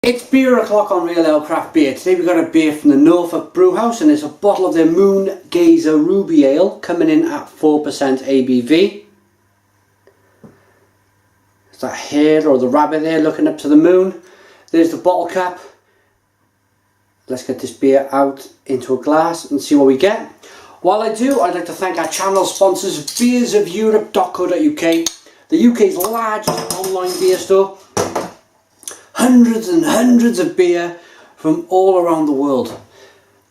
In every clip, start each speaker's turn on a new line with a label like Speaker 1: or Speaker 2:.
Speaker 1: It's beer o'clock on Real Ale Craft Beer. Today we've got a beer from the Norfolk Brewhouse, and it's a bottle of their Moon Gazer Ruby Ale coming in at 4% ABV. There's that hare or the rabbit there looking up to the moon. There's the bottle cap. Let's get this beer out into a glass and see what we get. While I do, I'd like to thank our channel sponsors, beersofeurope.co.uk, the UK's largest online beer store. Hundreds and hundreds of beer from all around the world.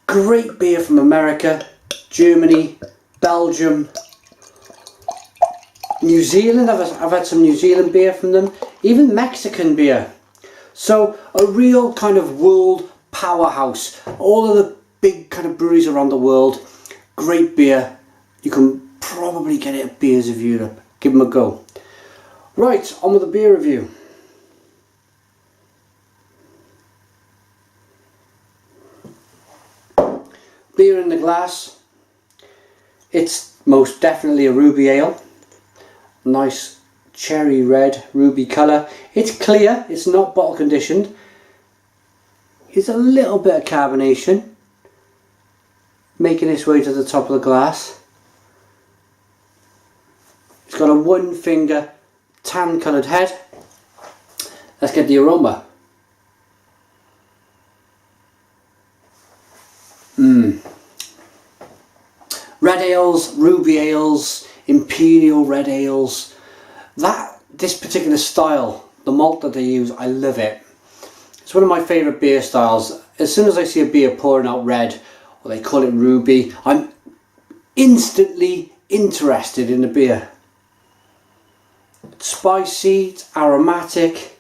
Speaker 1: Great beer from America, Germany, Belgium, New Zealand. I've had some New Zealand beer from them, even Mexican beer. So a real kind of world powerhouse. All of the big kind of breweries around the world. Great beer. You can probably get it at Beers of Europe. Give them a go. Right, on with the beer review. Beer in the glass. It's most definitely a ruby ale. Nice cherry red ruby colour. It's clear, it's not bottle conditioned. It's a little bit of carbonation making its way to the top of the glass. It's got a one finger tan coloured head. Let's get the aroma. Red ales, ruby ales, imperial red ales. This particular style, the malt that they use, I love it. It's one of my favourite beer styles. As soon as I see a beer pouring out red, or they call it ruby, I'm instantly interested in the beer. It's spicy, it's aromatic,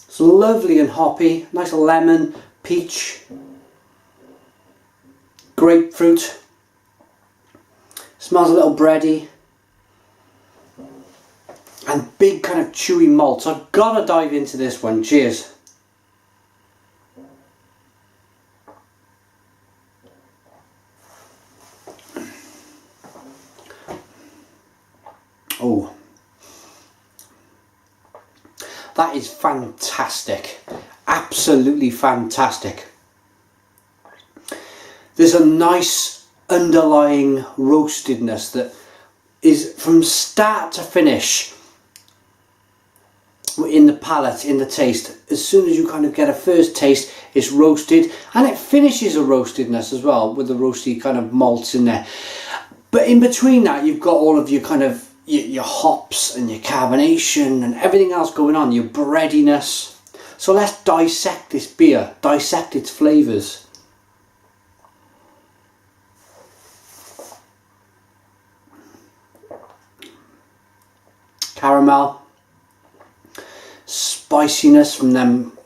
Speaker 1: it's lovely and hoppy. Nice lemon, peach, grapefruit. Smells a little bready. And big kind of chewy malt. So I've got to dive into this one. Cheers. Oh. That is fantastic. Absolutely fantastic. There's a nice underlying roastedness that is from start to finish in the palate, in the taste. As soon as you kind of get a first taste, it's roasted, and it finishes a roastedness as well with the roasty kind of malts in there. But in between that, you've got all of your kind of your hops and your carbonation and everything else going on, your breadiness. So let's dissect this beer, dissect its flavours. Caramel, spiciness from them,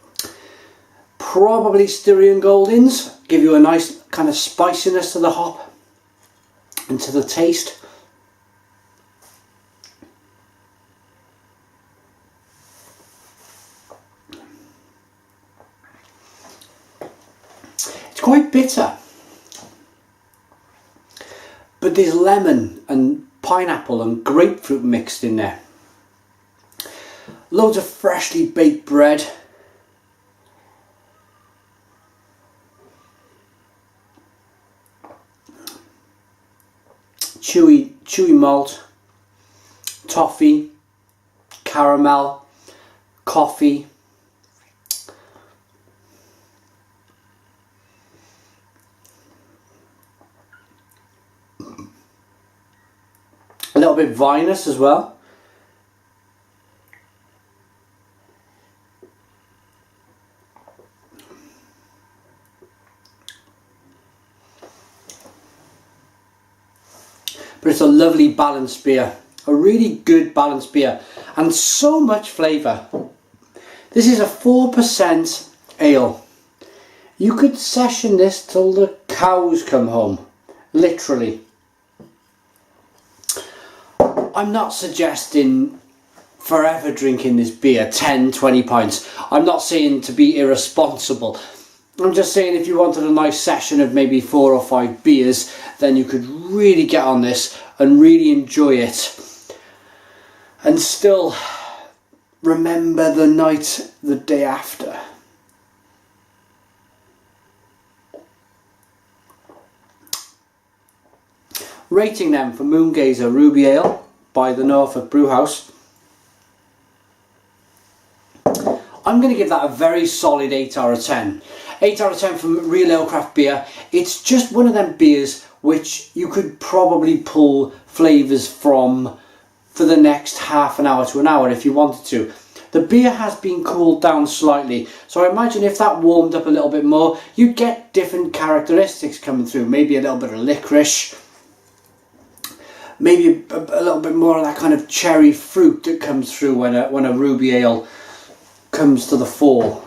Speaker 1: probably Styrian Goldings, give you a nice kind of spiciness to the hop and to the taste. It's quite bitter, but there's lemon and pineapple and grapefruit mixed in there. Loads of freshly baked bread. Chewy malt, toffee, caramel, coffee. A little bit vinous as well. But it's a lovely balanced beer, a really good balanced beer, and so much flavour. This is a 4% ale. You could session this till the cows come home, literally. I'm not suggesting forever drinking this beer, 10, 20 pints. I'm not saying to be irresponsible. I'm just saying if you wanted a nice session of maybe 4 or 5 beers, then you could really get on this and really enjoy it and still remember the night the day after. Rating them for Moongazer Ruby Ale by the Norfolk Brewhouse. I'm going to give that a very solid 8 out of 10. 8 out of 10 from Real Ale Craft Beer. It's just one of them beers which you could probably pull flavours from for the next half an hour to an hour if you wanted to. The beer has been cooled down slightly, so I imagine if that warmed up a little bit more, you'd get different characteristics coming through. Maybe a little bit of licorice, maybe a little bit more of that kind of cherry fruit that comes through when a ruby ale comes to the fore.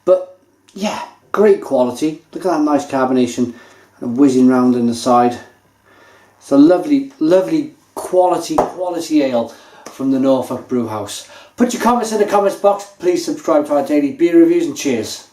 Speaker 1: But yeah, great quality. Look at that nice carbonation kind of whizzing round in the side. It's a lovely quality ale from the Norfolk Brewhouse. Put your comments in the comments box. Please subscribe to our daily beer reviews, and cheers.